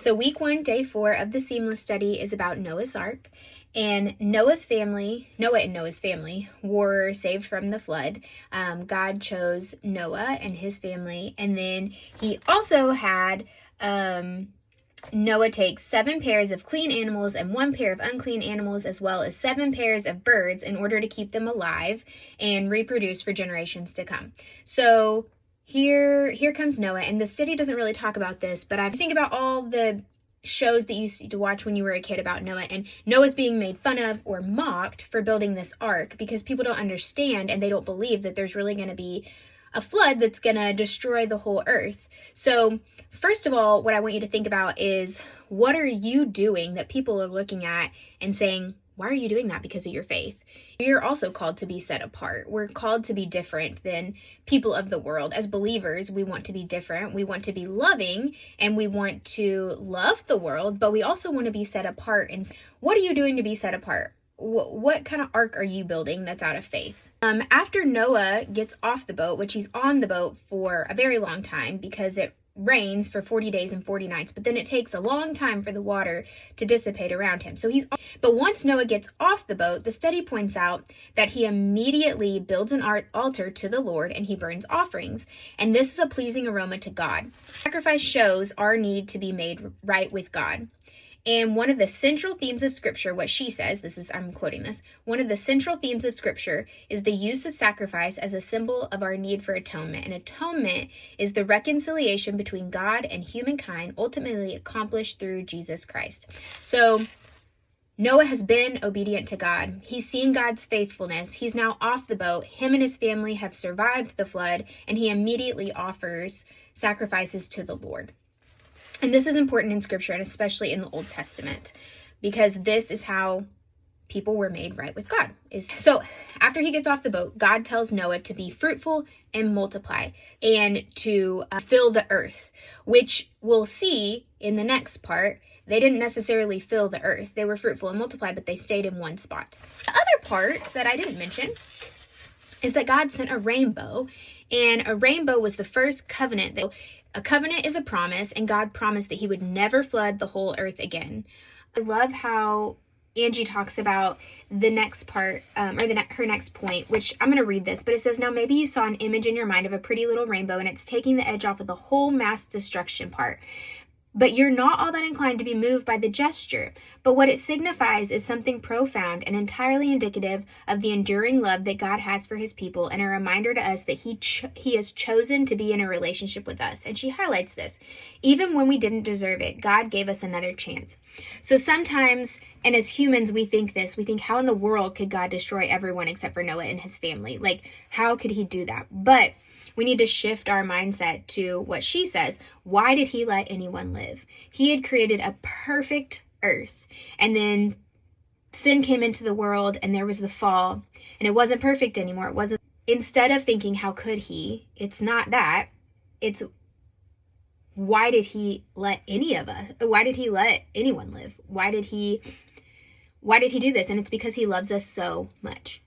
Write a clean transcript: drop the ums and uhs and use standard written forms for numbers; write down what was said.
So week 1, day 4 of the Seamless study is about Noah's Ark, and Noah and Noah's family were saved from the flood. God chose Noah and his family, and then he also had Noah take 7 pairs of clean animals and 1 pair of unclean animals, as well as 7 pairs of birds in order to keep them alive and reproduce for generations to come. So here comes Noah, and the study doesn't really talk about this, but I think about all the shows that you used to watch when you were a kid about Noah, and Noah's being made fun of or mocked for building this ark because people don't understand and they don't believe that there's really going to be a flood that's going to destroy the whole earth. So first of all, what I want you to think about is, what are you doing that people are looking at and saying, why are you doing that? Because of your faith. You're also called to be set apart. We're called to be different than people of the world. As believers, we want to be different. We want to be loving, and we want to love the world, but we also want to be set apart. And what are you doing to be set apart? What kind of ark are you building that's out of faith? After Noah gets off the boat, which he's on the boat for a very long time because it rains for 40 days and 40 nights, but then it takes a long time for the water to dissipate around him. But once Noah gets off the boat, the study points out that he immediately builds an altar to the Lord and he burns offerings. And this is a pleasing aroma to God. Sacrifice shows our need to be made right with God. And one of the central themes of Scripture, what she says, I'm quoting this, one of the central themes of Scripture is the use of sacrifice as a symbol of our need for atonement. And atonement is the reconciliation between God and humankind, ultimately accomplished through Jesus Christ. So Noah has been obedient to God. He's seen God's faithfulness. He's now off the boat. Him and his family have survived the flood, and he immediately offers sacrifices to the Lord. And this is important in Scripture, and especially in the Old Testament, because this is how people were made right with God. So after he gets off the boat, God tells Noah to be fruitful and multiply and to fill the earth, which we'll see in the next part. They didn't necessarily fill the earth. They were fruitful and multiply, but they stayed in one spot. The other part that I didn't mention is that God sent a rainbow, and a rainbow was the first covenant. A covenant is a promise, and God promised that he would never flood the whole earth again. I love how Angie talks about the next part, her next point, which I'm going to read this, but it says, now maybe you saw an image in your mind of a pretty little rainbow, and it's taking the edge off of the whole mass destruction part. But you're not all that inclined to be moved by the gesture. But what it signifies is something profound and entirely indicative of the enduring love that God has for his people, and a reminder to us that he has chosen to be in a relationship with us. And she highlights this. Even when we didn't deserve it, God gave us another chance. So sometimes, and as humans, we think, how in the world could God destroy everyone except for Noah and his family? Like, how could he do that? But we need to shift our mindset to what she says. Why did he let anyone live? He had created a perfect earth, and then sin came into the world, and there was the fall, and it wasn't perfect anymore. Instead of thinking, how could he? It's not that. It's, why did he let why did he let anyone live? Why did he do this? And it's because he loves us so much.